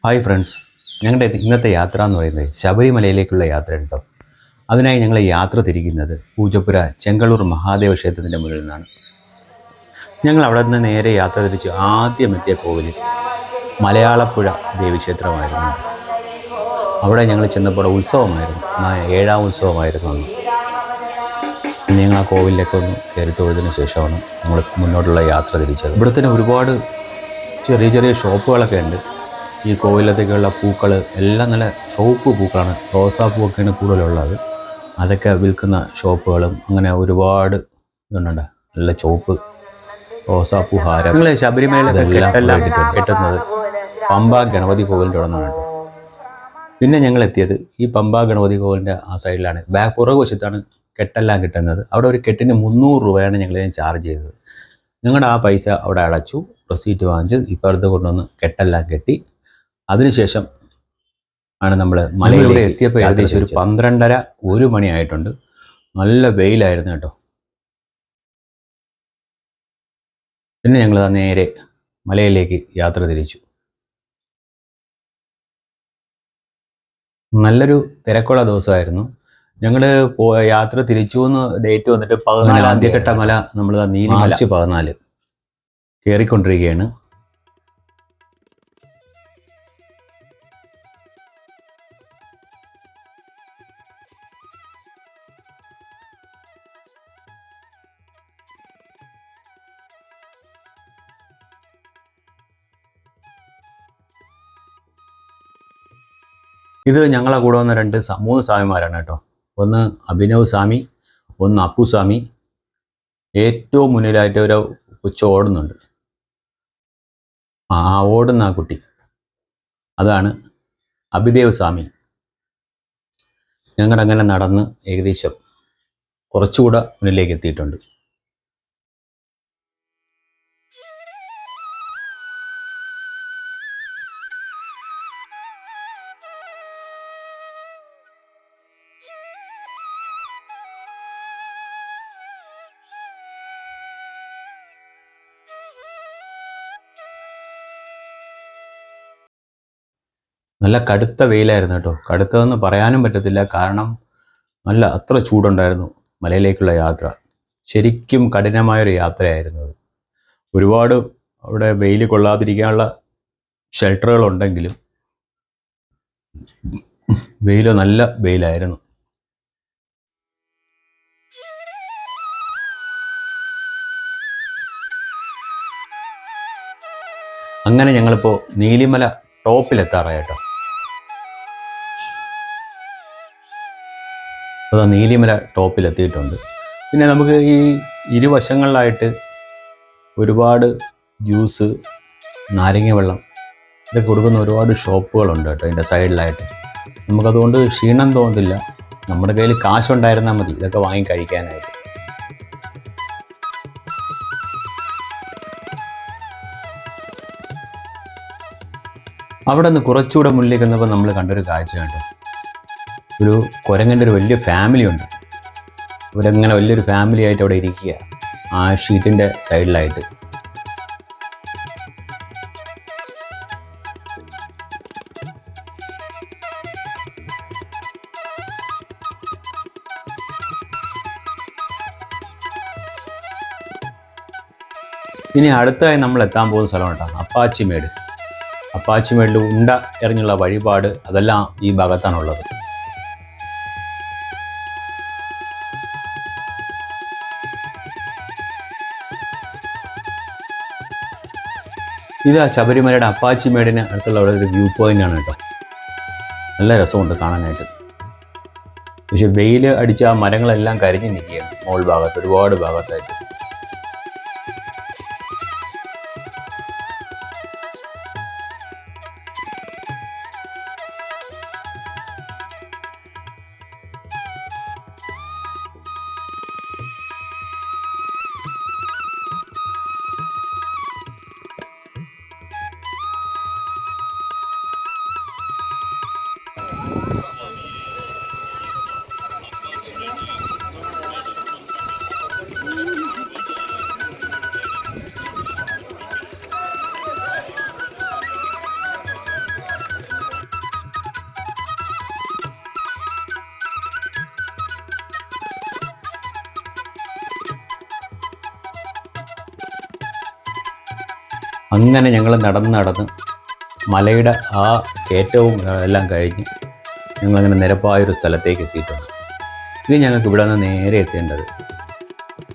Hi friends, ഞങ്ങളുടെ ഇന്നത്തെ യാത്ര എന്ന് പറയുന്നത് ശബരിമലയിലേക്കുള്ള യാത്ര കേട്ടോ. അതിനായി ഞങ്ങൾ യാത്ര തിരിക്കുന്നത് പൂജപ്പുര ചെങ്കളൂർ മഹാദേവ ക്ഷേത്രത്തിൻ്റെ മുന്നിൽ നിന്നാണ്. ഞങ്ങൾ അവിടെ നിന്ന് നേരെ യാത്ര തിരിച്ച് ആദ്യം എത്തിയ കോവിൽ മലയാളപ്പുഴ ദേവീക്ഷേത്രമായിരുന്നു. അവിടെ ഞങ്ങൾ ചെന്നപ്പോൾ ഉത്സവമായിരുന്നു, 7ാം ഉത്സവമായിരുന്നു അന്ന്. പിന്നെ ഞങ്ങൾ ആ കോവിലൊക്കെ ഒന്ന് കയറി തൊഴുതിന് ശേഷമാണ് നമ്മൾ മുന്നോട്ടുള്ള യാത്ര തിരിച്ചത്. ഇവിടെ തന്നെ ഒരുപാട് ചെറിയ ചെറിയ ഷോപ്പുകളൊക്കെ ഉണ്ട്. ഈ കോവിലത്തേക്കുള്ള പൂക്കൾ എല്ലാം നല്ല ചുവപ്പ് പൂക്കളാണ്, റോസാപ്പൂവൊക്കെയാണ് കൂടുതലുള്ളത്. അതൊക്കെ വിൽക്കുന്ന ഷോപ്പുകളും അങ്ങനെ ഒരുപാട് ഇതുണ്ട്. നല്ല ചുവപ്പ് റോസാപ്പൂ ഹാരം. നിങ്ങൾ ശബരിമലയിലെല്ലാം കെട്ടുന്നത് പമ്പ ഗണപതി കോവിലിൻ്റെ അവിടെ നിന്നാണ്. പിന്നെ ഞങ്ങൾ എത്തിയത് ഈ പമ്പ ഗണപതി കോവിലിൻ്റെ ആ സൈഡിലാണ്. പുറകുവശത്താണ് കെട്ടെല്ലാം കിട്ടുന്നത്. അവിടെ ഒരു കെട്ടിന് 300 രൂപയാണ് ഞങ്ങളിതിന് ചാർജ് ചെയ്തത്. ഞങ്ങളുടെ ആ പൈസ അവിടെ അടച്ചു, റെസീറ്റ് വാങ്ങിച്ച് ഇപ്പുറത്ത് കൊണ്ടുവന്ന് കെട്ടെല്ലാം കെട്ടി. അതിനുശേഷം ആണ് നമ്മൾ മലയിലൂടെ എത്തിയപ്പോൾ ഏകദേശം ഒരു 12:30-1 മണിയായിട്ടുണ്ട്. നല്ല വെയിലായിരുന്നു കേട്ടോ. പിന്നെ ഞങ്ങൾ നേരെ മലയിലേക്ക് യാത്ര തിരിച്ചു. നല്ലൊരു തിരക്കുള്ള ദിവസമായിരുന്നു. ഞങ്ങൾ യാത്ര തിരിച്ചു എന്ന് ഡേറ്റ് വന്നിട്ട് 14 ആദ്യഘട്ട മല നമ്മൾ മാർച്ച് 14 കയറിക്കൊണ്ടിരിക്കുകയാണ്. ഇത് ഞങ്ങളെ കൂടെ വന്ന 3 സ്വാമിമാരാണ് കേട്ടോ. ഒന്ന് അഭിനവ് സ്വാമി, ഒന്ന് അപ്പു സ്വാമി. ഏറ്റവും മുന്നിലായിട്ട് ഒരു കൊച്ചു ഓടുന്നുണ്ട്. ആ ഓടുന്ന ആ കുട്ടി അതാണ് അഭിദേവ് സ്വാമി. ഞങ്ങളങ്ങനെ നടന്ന് ഏകദേശം കുറച്ചുകൂടെ മുന്നിലേക്ക് എത്തിയിട്ടുണ്ട്. നല്ല കടുത്ത വെയിലായിരുന്നു കേട്ടോ. കടുത്തതെന്ന് പറയാനും പറ്റത്തില്ല, കാരണം അത്ര ചൂടുണ്ടായിരുന്നു. മലയിലേക്കുള്ള യാത്ര ശരിക്കും കഠിനമായൊരു യാത്രയായിരുന്നു അത്. ഒരുപാട് അവിടെ വെയിൽ കൊള്ളാതിരിക്കാനുള്ള ഷെൽട്ടറുകളുണ്ടെങ്കിലും നല്ല വെയിലായിരുന്നു. അങ്ങനെ ഞങ്ങളിപ്പോൾ നീലിമല ടോപ്പിലെത്താറായി കേട്ടോ. അത് നീലിമല ടോപ്പിലെത്തിയിട്ടുണ്ട്. പിന്നെ നമുക്ക് ഈ ഇരുവശങ്ങളിലായിട്ട് ഒരുപാട് ജ്യൂസ്, നാരങ്ങ വെള്ളം ഇതൊക്കെ കൊടുക്കുന്ന ഒരുപാട് ഷോപ്പുകളുണ്ട് കേട്ടോ അതിൻ്റെ സൈഡിലായിട്ട്. നമുക്കതുകൊണ്ട് ക്ഷീണം തോന്നുന്നില്ല. നമ്മുടെ കയ്യിൽ കാശുണ്ടായിരുന്നാൽ മതി ഇതൊക്കെ വാങ്ങി കഴിക്കാനായിട്ട്. അവിടെ നിന്ന് കുറച്ചുകൂടെ മുന്നിലേക്ക് വന്നപ്പോൾ നമ്മൾ കണ്ടൊരു കാഴ്ച കേട്ടോ. ഒരു കുരങ്ങൻ്റെ ഒരു വലിയ ഫാമിലി ഉണ്ട്. ഇവരങ്ങനെ വലിയൊരു ഫാമിലി ആയിട്ട് അവിടെ ഇരിക്കുക ആ ഷീറ്റിൻ്റെ സൈഡിലായിട്ട്. ഇനി അടുത്തായി നമ്മൾ എത്താൻ പോകുന്ന സ്ഥലം കേട്ടോ അപ്പാച്ചിമേട്. അപ്പാച്ചിമേടിൽ ഉണ്ട എറിഞ്ഞുള്ള വഴിപാട് അതെല്ലാം ഈ ഭാഗത്താണുള്ളത്. ഇത് ശബരിമലയുടെ അപ്പാച്ചിമേടിന് അടുത്തുള്ള അവിടെ ഒരു വ്യൂ പോയിന്റ് ആണ് കേട്ടോ. നല്ല രസമുണ്ട് കാണാനായിട്ട്. പക്ഷെ വെയിൽ അടിച്ച ആ മരങ്ങളെല്ലാം കരിഞ്ഞു നിൽക്കുകയാണ് മോൾ ഭാഗത്ത്, ഒരുപാട് ഭാഗത്തായിട്ട്. അങ്ങനെ ഞങ്ങൾ നടന്ന് മലയുടെ ആ കയറ്റവും എല്ലാം കഴിഞ്ഞ് ഞങ്ങളങ്ങനെ നിരപ്പായൊരു സ്ഥലത്തേക്ക് എത്തിയിട്ടുണ്ട്. ഇനി ഞങ്ങൾക്ക് ഇവിടെ നിന്ന് നേരെ എത്തേണ്ടത്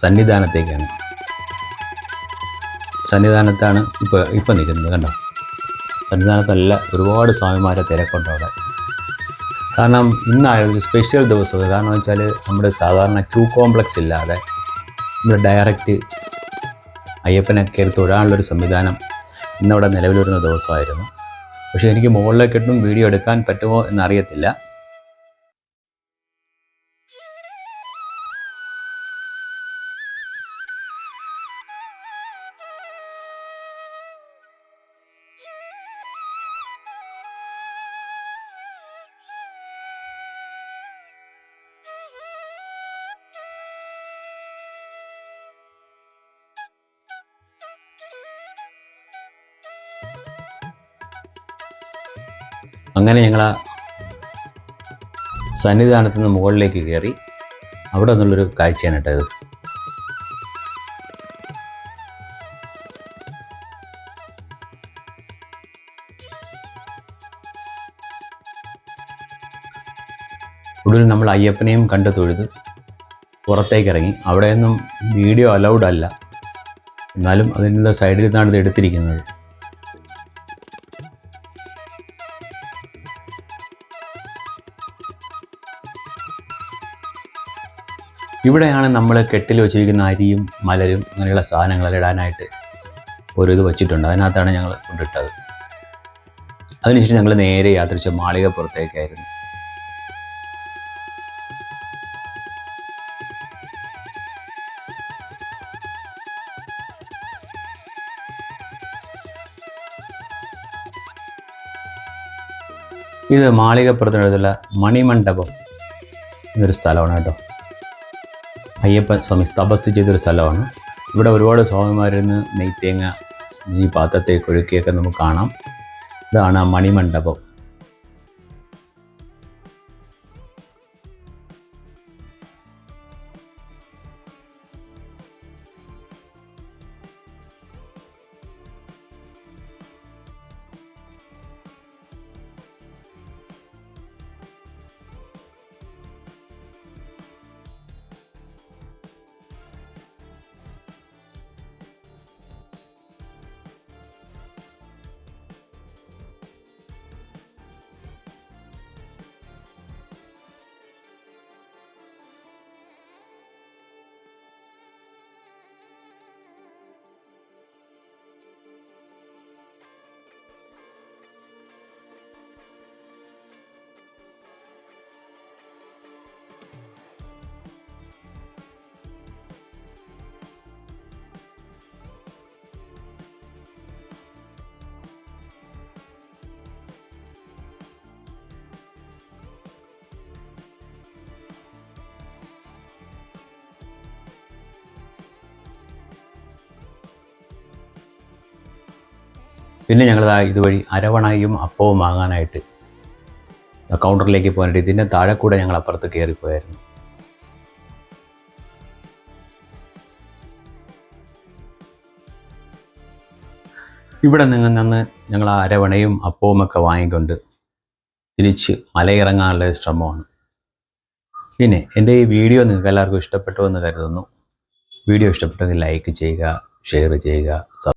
സന്നിധാനത്തേക്കാണ്. സന്നിധാനത്താണ് ഇപ്പോൾ നിൽക്കുന്നത്. കണ്ടോ, സന്നിധാനത്തല്ല ഒരുപാട് സ്വാമിമാരെ തിരക്കുണ്ട് അവിടെ. കാരണം ഇന്നായിരുന്നു ഒരു സ്പെഷ്യൽ ദിവസം. കാരണം എന്ന് വെച്ചാൽ നമ്മുടെ സാധാരണ ക്യൂ കോംപ്ലക്സ് ഇല്ലാതെ നമ്മൾ ഡയറക്റ്റ് അയ്യപ്പനെ കയറി തൊഴാനുള്ളൊരു സംവിധാനം ഇന്നവിടെ നിലവിൽ വരുന്ന ദിവസമായിരുന്നു. പക്ഷേ എനിക്ക് മുകളിലേക്കിട്ടും വീഡിയോ എടുക്കാൻ പറ്റുമോ എന്നറിയത്തില്ല. അങ്ങനെ ഞങ്ങൾ ആ സന്നിധാനത്ത് നിന്ന് മുകളിലേക്ക് കയറി. അവിടെ നിന്നുള്ളൊരു കാഴ്ചയാണ് കേട്ടോ ഇത്. ഒടുവിൽ നമ്മൾ അയ്യപ്പനെയും കണ്ടു തൊഴുത് പുറത്തേക്ക് ഇറങ്ങി. അവിടെയൊന്നും വീഡിയോ അലൗഡ് അല്ല, എന്നാലും അതിനുള്ള സൈഡിൽ നിന്നാണ് ഇത് എടുത്തിരിക്കുന്നത്. ഇവിടെയാണ് നമ്മൾ കെട്ടിൽ വെച്ചിരിക്കുന്ന അരിയും മലരും അങ്ങനെയുള്ള സാധനങ്ങളെല്ലാം ഇടാനായിട്ട് ഒരു ഇത് വച്ചിട്ടുണ്ട്. അതിനകത്താണ് ഞങ്ങൾ കൊണ്ടിട്ടത്. അതിനുശേഷം ഞങ്ങൾ നേരെ യാത്രിച്ച മാളികപ്പുറത്തേക്കായിരുന്നു. ഇത് മാളികപ്പുറത്തിനടുത്തുള്ള മണിമണ്ഡപം എന്നൊരു സ്ഥലമാണ് കേട്ടോ. അയ്യപ്പൻ സ്വാമി തപസ് ചെയ്തൊരു സ്ഥലമാണ്. ഇവിടെ ഒരുപാട് സ്വാമിമാരിന്ന് നെയ്ത്തേങ്ങ ഈ പാത്രത്തേക്ക് ഒഴുക്കിയൊക്കെ നമുക്ക് കാണാം. ഇതാണ് ആ മണിമണ്ഡപം. പിന്നെ ഞങ്ങൾ ഇതുവഴി അരവണയും അപ്പവും വാങ്ങാനായിട്ട് കൗണ്ടറിലേക്ക് പോകാനായിട്ട് ഇതിൻ്റെ താഴെ കൂടെ ഞങ്ങൾ അപ്പുറത്ത് കയറിപ്പോയായിരുന്നു. ഇവിടെ നിന്ന് ഞങ്ങൾ ആ അരവണയും അപ്പവും ഒക്കെ വാങ്ങിക്കൊണ്ട് തിരിച്ച് മലയിറങ്ങാനുള്ള ശ്രമമാണ്. പിന്നെ എൻ്റെ ഈ വീഡിയോ നിങ്ങൾക്ക് എല്ലാവർക്കും ഇഷ്ടപ്പെട്ടു എന്ന് കരുതുന്നു. വീഡിയോ ഇഷ്ടപ്പെട്ടെങ്കിൽ ലൈക്ക് ചെയ്യുക, ഷെയർ ചെയ്യുക.